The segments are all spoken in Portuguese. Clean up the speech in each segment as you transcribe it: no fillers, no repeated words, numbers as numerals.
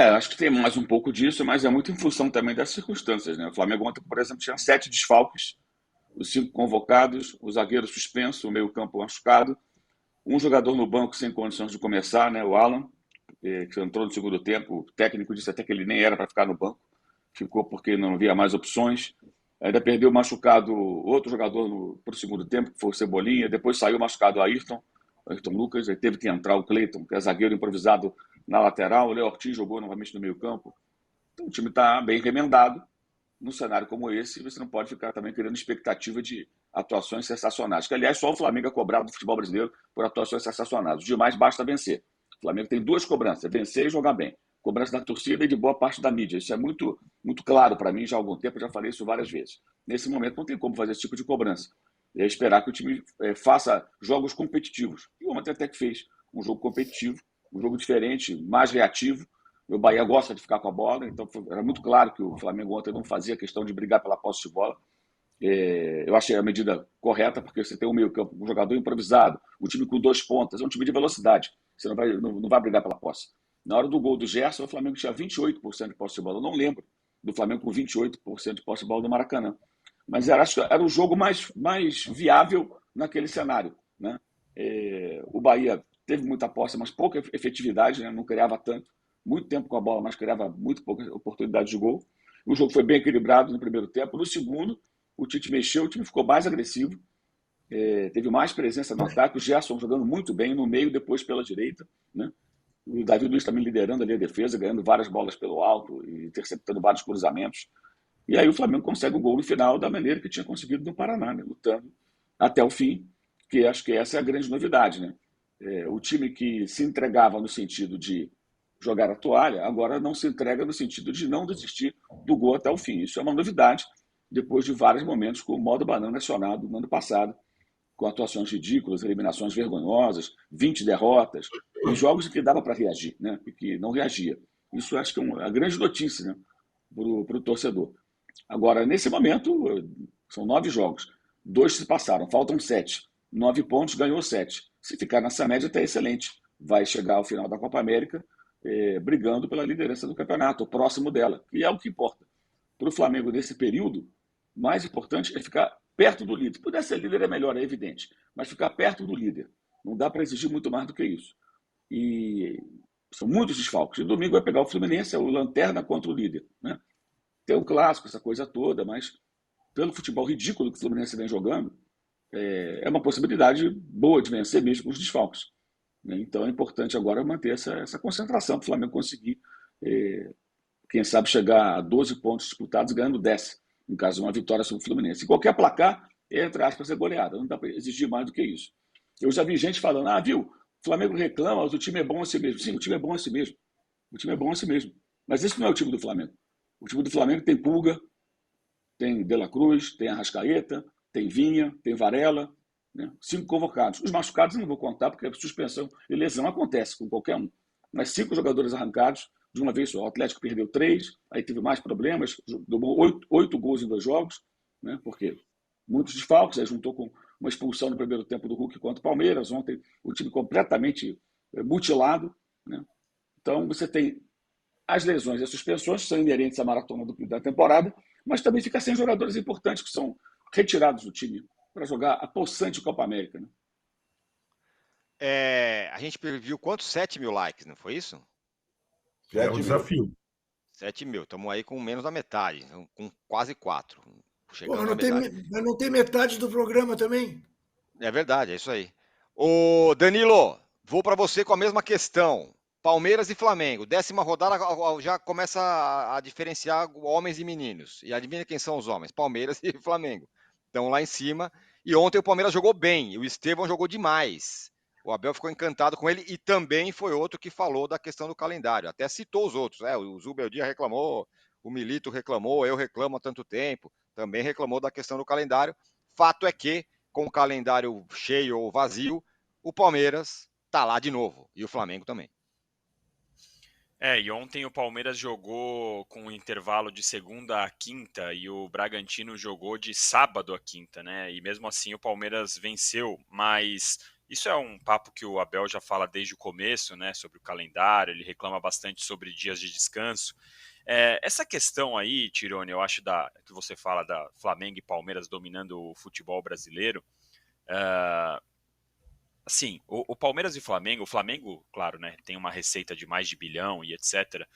Acho que tem mais um pouco disso, mas é muito em função também das circunstâncias, né? O Flamengo ontem, por exemplo, tinha 7 desfalques, os 5 convocados, o zagueiro suspenso, o meio-campo machucado, um jogador no banco sem condições de começar, né? O Alan, que entrou no segundo tempo. O técnico disse até que ele nem era para ficar no banco, ficou porque não havia mais opções. Ainda perdeu machucado outro jogador para o segundo tempo, que foi o Cebolinha. Depois saiu machucado o Ayrton Lucas. Aí teve que entrar o Cleiton, que é zagueiro improvisado na lateral. O Léo Ortiz jogou novamente no meio-campo. Então o time está bem remendado. Num cenário como esse, você não pode ficar também criando expectativa de atuações sensacionais. Que, aliás, só o Flamengo é cobrado do futebol brasileiro por atuações sensacionais. Os demais basta vencer. O Flamengo tem 2 cobranças: vencer e jogar bem. Cobrança da torcida e de boa parte da mídia. Isso é muito, muito claro para mim já há algum tempo, eu já falei isso várias vezes. Nesse momento não tem como fazer esse tipo de cobrança. É esperar que o time faça jogos competitivos. E ontem até que fez um jogo competitivo, um jogo diferente, mais reativo. O Bahia gosta de ficar com a bola, então era muito claro que o Flamengo ontem não fazia questão de brigar pela posse de bola. Eu achei a medida correta, porque você tem um meio-campo, um jogador improvisado, o time com 2 pontas, é um time de velocidade. Você não vai brigar pela posse. Na hora do gol do Gerson, o Flamengo tinha 28% de posse de bola. Eu não lembro do Flamengo com 28% de posse de bola no Maracanã. Mas acho que era o jogo mais viável naquele cenário, né? O Bahia teve muita posse, mas pouca efetividade, né? Não criava tanto. Muito tempo com a bola, mas criava muito pouca oportunidade de gol. O jogo foi bem equilibrado no primeiro tempo. No segundo, o Tite mexeu, o time ficou mais agressivo, teve mais presença no ataque. O Gerson jogando muito bem no meio, depois pela direita, né? O Davi Luiz também liderando ali a defesa, ganhando várias bolas pelo alto e interceptando vários cruzamentos. E aí o Flamengo consegue o gol no final da maneira que tinha conseguido no Paraná, né? Lutando até o fim, que acho que essa é a grande novidade, né? O time que se entregava no sentido de jogar a toalha, agora não se entrega no sentido de não desistir do gol até o fim. Isso é uma novidade, depois de vários momentos com o modo banana acionado no ano passado, com atuações ridículas, eliminações vergonhosas, 20 derrotas, e jogos em que dava para reagir, né? E que não reagia. Isso acho que é uma grande notícia, né? Para o torcedor. Agora, nesse momento, são 9 jogos. 2 se passaram, faltam 7. 9 pontos, ganhou 7. Se ficar nessa média, está excelente. Vai chegar ao final da Copa América brigando pela liderança do campeonato, próximo dela, que é o que importa. Para o Flamengo, nesse período, mais importante é ficar perto do líder. Se puder ser líder, é melhor, é evidente. Mas ficar perto do líder. Não dá para exigir muito mais do que isso. E são muitos desfalques. E domingo vai pegar o Fluminense, é o lanterna contra o líder, né? Tem um clássico, essa coisa toda, mas pelo futebol ridículo que o Fluminense vem jogando, é uma possibilidade boa de vencer mesmo com os desfalques, né? Então é importante agora manter essa concentração para o Flamengo conseguir, quem sabe, chegar a 12 pontos disputados ganhando 10, no caso de uma vitória sobre o Fluminense. E qualquer placar, entre aspas, é goleada, não dá para exigir mais do que isso. Eu já vi gente falando, viu, o Flamengo reclama, mas o time é bom a si mesmo. Sim, o time é bom a si mesmo. O time é bom a si mesmo. Mas esse não é o time do Flamengo. O time do Flamengo tem Pulga, tem De La Cruz, tem Arrascaeta, tem Vinha, tem Varela, né? 5 convocados. Os machucados eu não vou contar, porque a suspensão e lesão acontece com qualquer um. Mas 5 jogadores arrancados de uma vez só. O Atlético perdeu 3, aí teve mais problemas, tomou 8 gols em 2 jogos, né? Porque muitos desfalques, aí juntou com uma expulsão no primeiro tempo do Hulk contra o Palmeiras. Ontem o time completamente mutilado, né? Então você tem as lesões e as suspensões, que são inerentes à maratona da temporada, mas também fica sem jogadores importantes que são retirados do time para jogar a possante Copa América, né? A gente previu quantos? 7 mil likes, não foi isso? É um desafio. 7 mil. Estamos aí com menos da metade, com quase 4. Pô, Chegando na metade. mas não tem metade do programa também? É verdade, é isso aí. Ô, Danilo, vou para você com a mesma questão. Palmeiras e Flamengo. 10ª rodada já começa a diferenciar homens e meninos. E adivinha quem são os homens? Palmeiras e Flamengo. Estão lá em cima. E ontem o Palmeiras jogou bem. E o Estevão jogou demais. O Abel ficou encantado com ele. E também foi outro que falou da questão do calendário. Até citou os outros. O Zubeldia reclamou. O Milito reclamou. Eu reclamo há tanto tempo. Também reclamou da questão do calendário. Fato é que, com o calendário cheio ou vazio, o Palmeiras tá lá de novo. E o Flamengo também. E ontem o Palmeiras jogou com um intervalo de segunda a quinta e o Bragantino jogou de sábado a quinta, né? E mesmo assim o Palmeiras venceu, mas Isso é um papo que o Abel já fala desde o começo, né, sobre o calendário, ele reclama bastante sobre dias de descanso. Essa questão aí, Tirone, eu acho que você fala da Flamengo e Palmeiras dominando o futebol brasileiro, assim, o Palmeiras e o Flamengo, claro, né, tem uma receita de mais de bilhão e etc.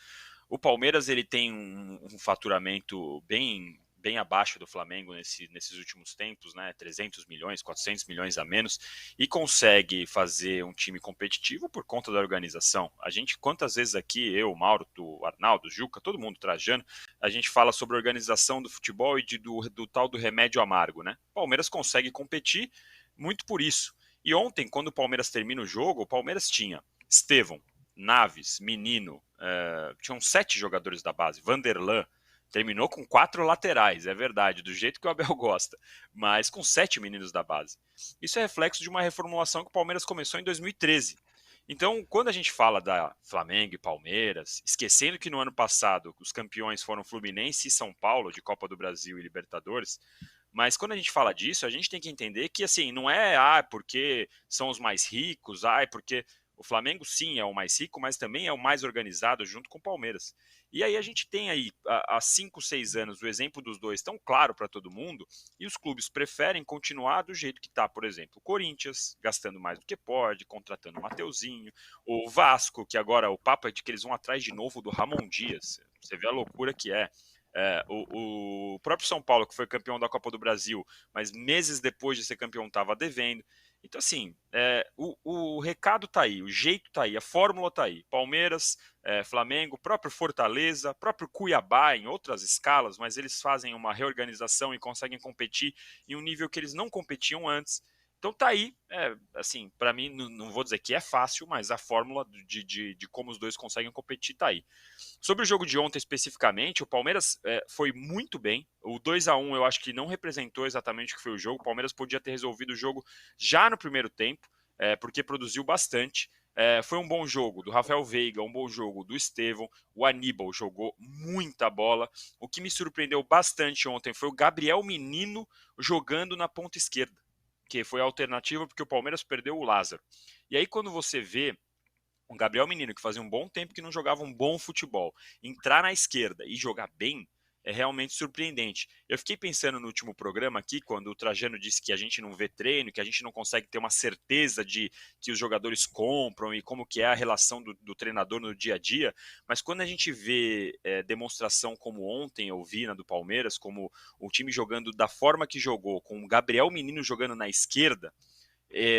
O Palmeiras ele tem um faturamento bem abaixo do Flamengo nesses últimos tempos, né? 300 milhões, 400 milhões a menos, e consegue fazer um time competitivo por conta da organização. A gente, quantas vezes aqui, eu, Mauro, o Arnaldo, o Juca, todo mundo, Trajano, a gente fala sobre a organização do futebol e do tal do remédio amargo, né? O Palmeiras consegue competir muito por isso. E ontem, quando o Palmeiras termina o jogo, o Palmeiras tinha Estevão, Naves, Menino, tinham 7 jogadores da base, Vanderlan, terminou com 4 laterais, é verdade, do jeito que o Abel gosta, mas com 7 meninos da base. Isso é reflexo de uma reformulação que o Palmeiras começou em 2013. Então, quando a gente fala da Flamengo e Palmeiras, esquecendo que no ano passado os campeões foram Fluminense e São Paulo, de Copa do Brasil e Libertadores, mas quando a gente fala disso, a gente tem que entender que, assim, não é porque são os mais ricos, porque o Flamengo, sim, é o mais rico, mas também é o mais organizado junto com o Palmeiras. E aí a gente tem aí, há 5, 6 anos, o exemplo dos dois tão claro para todo mundo, e os clubes preferem continuar do jeito que está. Por exemplo, o Corinthians, gastando mais do que pode, contratando o Mateuzinho, o Vasco, que agora o papo é de que eles vão atrás de novo do Ramon Dias. Você vê a loucura que é. O próprio São Paulo, que foi campeão da Copa do Brasil, mas meses depois de ser campeão estava devendo. Então, assim, o recado tá aí, o jeito tá aí, a fórmula tá aí. Palmeiras, Flamengo, próprio Fortaleza, próprio Cuiabá em outras escalas, mas eles fazem uma reorganização e conseguem competir em um nível que eles não competiam antes. Então tá aí, assim, para mim, não vou dizer que é fácil, mas a fórmula de como os dois conseguem competir tá aí. Sobre o jogo de ontem especificamente, o Palmeiras foi muito bem. O 2-1 eu acho que não representou exatamente o que foi o jogo. O Palmeiras podia ter resolvido o jogo já no primeiro tempo, porque produziu bastante. Foi um bom jogo do Rafael Veiga, um bom jogo do Estevão. O Aníbal jogou muita bola. O que me surpreendeu bastante ontem foi o Gabriel Menino jogando na ponta esquerda, que foi a alternativa porque o Palmeiras perdeu o Lázaro. E aí quando você vê o Gabriel Menino, que fazia um bom tempo que não jogava um bom futebol, entrar na esquerda e jogar bem é realmente surpreendente. Eu fiquei pensando no último programa aqui, quando o Trajano disse que a gente não vê treino, que a gente não consegue ter uma certeza de que os jogadores compram e como que é a relação do treinador no dia a dia, mas quando a gente vê demonstração como ontem eu vi na do Palmeiras, como o time jogando da forma que jogou, com o Gabriel Menino jogando na esquerda,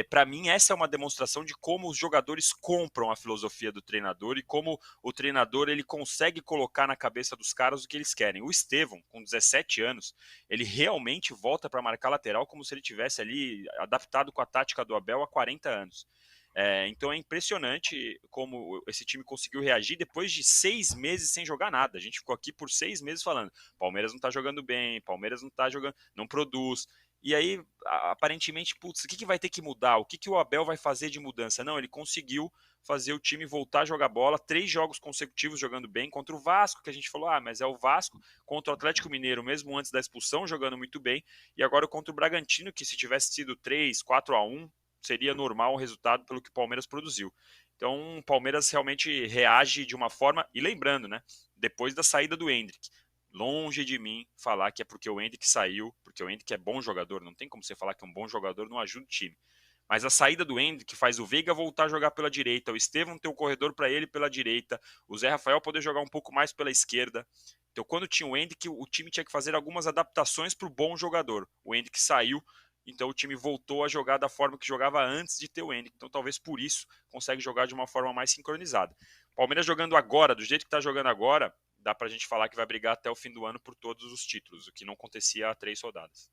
para mim essa é uma demonstração de como os jogadores compram a filosofia do treinador e como o treinador ele consegue colocar na cabeça dos caras o que eles querem. O Estevão, com 17 anos, ele realmente volta para marcar lateral como se ele tivesse ali adaptado com a tática do Abel há 40 anos. Então é impressionante como esse time conseguiu reagir depois de 6 meses sem jogar nada. A gente ficou aqui por 6 meses falando, Palmeiras não tá jogando bem, Palmeiras não tá jogando, não produz. E aí, aparentemente, putz, o que vai ter que mudar? O que o Abel vai fazer de mudança? Não, ele conseguiu fazer o time voltar a jogar bola, 3 jogos consecutivos jogando bem, contra o Vasco, que a gente falou, mas é o Vasco, contra o Atlético Mineiro, mesmo antes da expulsão, jogando muito bem, e agora contra o Bragantino, que se tivesse sido 3, 4-1, seria normal o resultado pelo que o Palmeiras produziu. Então, o Palmeiras realmente reage de uma forma, e lembrando, né, depois da saída do Endrick, longe de mim falar que é porque o Endrick saiu, porque o Endrick é bom jogador, não tem como você falar que um bom jogador não ajuda o time. Mas a saída do Endrick faz o Veiga voltar a jogar pela direita, o Estevão ter o corredor para ele pela direita, o Zé Rafael poder jogar um pouco mais pela esquerda. Então, quando tinha o Endrick, o time tinha que fazer algumas adaptações para o bom jogador. O Endrick saiu, então o time voltou a jogar da forma que jogava antes de ter o Endrick. Então, talvez por isso, consegue jogar de uma forma mais sincronizada. Palmeiras jogando agora, do jeito que está jogando agora, dá pra gente falar que vai brigar até o fim do ano por todos os títulos, o que não acontecia há 3 rodadas.